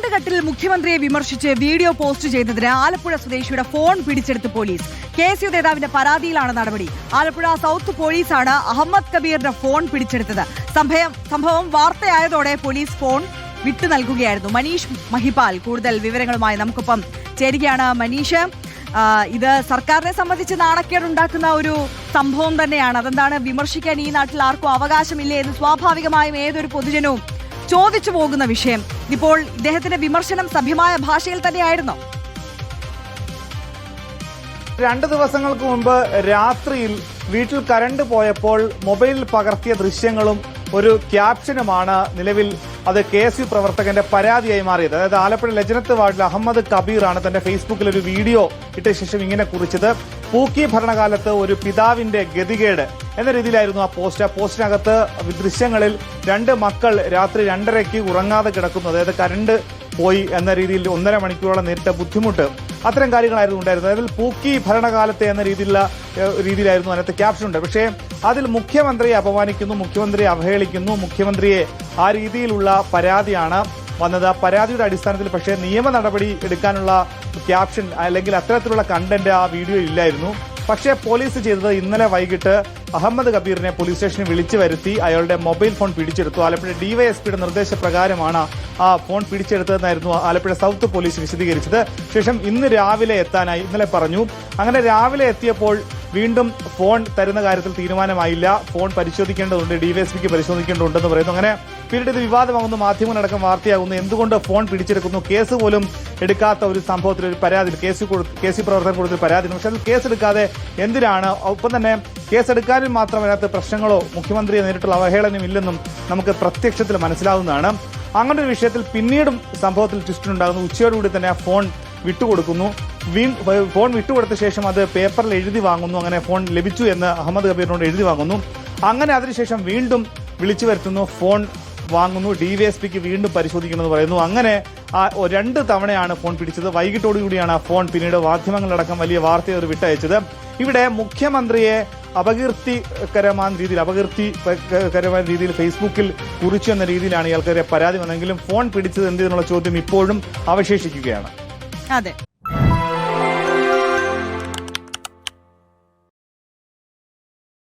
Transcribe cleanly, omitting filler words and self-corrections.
Current കട്ടിൽ മുഖ്യമന്ത്രിയെ വിമർശിച്ച് വീഡിയോ പോസ്റ്റ് ചെയ്തതിന് ആലപ്പുഴ സ്വദേശിയുടെ ഫോൺ പിടിച്ചെടുത്ത് പോലീസ്. KSU നേതാവിന്റെ പരാതിയിലാണ് നടപടി. ആലപ്പുഴ സൗത്ത് പോലീസാണ് അഹമ്മദ് കബീറിന്റെ ഫോൺ പിടിച്ചെടുത്തത്. സംഭവം വാർത്തയായതോടെ പോലീസ് ഫോൺ വിട്ടു നൽകുകയായിരുന്നു. മനീഷ് മഹിപാൽ കൂടുതൽ വിവരങ്ങളുമായി നമുക്കൊപ്പം ചേരുകയാണ്. മനീഷ്, ഇത് സർക്കാരിനെ സംബന്ധിച്ച് നാണക്കേടുണ്ടാക്കുന്ന ഒരു സംഭവം തന്നെയാണ്. അതെന്താണ്, വിമർശിക്കാൻ ഈ നാട്ടിൽ ആർക്കും അവകാശമില്ലേ എന്ന് സ്വാഭാവികമായും ഏതൊരു പൊതുജനവും ചോദിച്ചു പോകുന്ന വിഷയം. ഇപ്പോൾ ഇദ്ദേഹത്തിന്റെ വിമർശനം സഭ്യമായ ഭാഷയിൽ തന്നെയായിരുന്നോ? 2 ദിവസങ്ങൾക്ക് മുമ്പ് രാത്രിയിൽ വീട്ടിൽ കറണ്ട് പോയപ്പോൾ മൊബൈലിൽ പകർത്തിയ ദൃശ്യങ്ങളും ഒരു ക്യാപ്ഷനുമാണ് നിലവിൽ അത് KSU പ്രവർത്തകന്റെ പരാതിയായി മാറിയത്. അതായത് ആലപ്പുഴ ലജനത്ത് വാർഡിൽ അഹമ്മദ് കബീറാണ് തന്റെ ഫേസ്ബുക്കിൽ ഒരു വീഡിയോ ഇട്ട ശേഷം ഇങ്ങനെ കുറിച്ചത്. പൂക്കി ഭരണകാലത്ത് ഒരു പിതാവിന്റെ ഗതികേട് എന്ന രീതിയിലായിരുന്നു ആ പോസ്റ്റ്. ആ പോസ്റ്റിനകത്ത് ദൃശ്യങ്ങളിൽ 2 മക്കൾ രാത്രി 2:30-ക്ക് ഉറങ്ങാതെ കിടക്കുന്നു. അതായത് കറണ്ട് പോയി എന്ന രീതിയിൽ 1.5 മണിക്കൂറോളം നേരിട്ട ബുദ്ധിമുട്ട്, അത്തരം കാര്യങ്ങളായിരുന്നു ഉണ്ടായിരുന്നത്. അതിൽ പൂക്കി ഭരണകാലത്തെ എന്ന രീതിയിലായിരുന്നു അതിനകത്ത് ക്യാപ്ഷൻ ഉണ്ട്. പക്ഷേ അതിൽ മുഖ്യമന്ത്രിയെ അപമാനിക്കുന്നു, മുഖ്യമന്ത്രിയെ അവഹേളിക്കുന്നു, മുഖ്യമന്ത്രിയെ ആ രീതിയിലുള്ള പരാതിയാണ് വന്നത്. ആ പരാതിയുടെ അടിസ്ഥാനത്തിൽ പക്ഷേ നിയമ നടപടി എടുക്കാനുള്ള ക്യാപ്ഷൻ അല്ലെങ്കിൽ അത്തരത്തിലുള്ള കണ്ടന്റ് ആ വീഡിയോ ഇല്ലായിരുന്നു. പക്ഷേ പോലീസ് ചെയ്തത് ഇന്നലെ വൈകിട്ട് അഹമ്മദ് കബീറിനെ പോലീസ് സ്റ്റേഷനിൽ വിളിച്ചു വരുത്തി അയാളുടെ മൊബൈൽ ഫോൺ പിടിച്ചെടുത്തു. ആലപ്പുഴ DYSPയുടെ നിർദ്ദേശപ്രകാരമാണ് ആ ഫോൺ പിടിച്ചെടുത്തതെന്നായിരുന്നു ആലപ്പുഴ സൗത്ത് പോലീസ് വിശദീകരിച്ചത്. ശേഷം ഇന്ന് രാവിലെ എത്താനായി ഇന്നലെ പറഞ്ഞു. അങ്ങനെ രാവിലെ എത്തിയപ്പോൾ വീണ്ടും ഫോൺ തരുന്ന കാര്യത്തിൽ തീരുമാനമായില്ല. ഫോൺ പരിശോധിക്കേണ്ടതുണ്ട്, DYSPക്ക് പരിശോധിക്കേണ്ടതുണ്ടെന്ന് പറയുന്നു. അങ്ങനെ പിന്നീട് ഇത് വിവാദമാകുന്നു, മാധ്യമങ്ങളടക്കം വാർത്തയാകുന്നു. എന്തുകൊണ്ട് ഫോൺ പിടിച്ചെടുക്കുന്നു? കേസ് പോലും എടുക്കാത്ത ഒരു സംഭവത്തിൽ ഒരു പരാതി KSU പ്രവർത്തകർ കൊടുത്തൊരു പരാതി. പക്ഷെ അതിൽ കേസെടുക്കാതെ എന്തിനാണ്? ഒപ്പം തന്നെ കേസെടുക്കാനും മാത്രം അതിനകത്ത് പ്രശ്നങ്ങളോ മുഖ്യമന്ത്രിയെ നേരിട്ടുള്ള അവഹേളനവും ഇല്ലെന്നും നമുക്ക് പ്രത്യക്ഷത്തിൽ മനസ്സിലാവുന്നതാണ്. അങ്ങനെ ഒരു വിഷയത്തിൽ പിന്നീടും സംഭവത്തിൽ ട്വിസ്റ്റുണ്ടാകുന്നു. ഉച്ചയോടുകൂടി തന്നെ ആ ഫോൺ വിട്ടുകൊടുക്കുന്നു. ഫോൺ വിട്ടുകൊടുത്ത ശേഷം അത് പേപ്പറിൽ എഴുതി വാങ്ങുന്നു. അങ്ങനെ ഫോൺ ലഭിച്ചു എന്ന് അഹമ്മദ് കബീറിനോട് എഴുതി വാങ്ങുന്നു. അങ്ങനെ അതിനുശേഷം വീണ്ടും വിളിച്ചു വരുത്തുന്നു, ഫോൺ വാങ്ങുന്നു, DYSPക്ക് വീണ്ടും പരിശോധിക്കണമെന്ന് പറയുന്നു. അങ്ങനെ 2 തവണയാണ് ഫോൺ പിടിച്ചത്. വൈകിട്ടോടുകൂടിയാണ് ആ ഫോൺ പിന്നീട് മാധ്യമങ്ങളടക്കം വലിയ വാർത്തയൊരു വിട്ടയച്ചത്. ഇവിടെ മുഖ്യമന്ത്രിയെ അപകീർത്തികരമായ രീതിയിൽ ഫേസ്ബുക്കിൽ കുറിച്ചു എന്ന രീതിയിലാണ് ഇയാൾക്കെതിരെ പരാതി വന്നെങ്കിലും ഫോൺ പിടിച്ചത് എന്തെന്നുള്ള ചോദ്യം ഇപ്പോഴും അവശേഷിക്കുകയാണ്. അതെ.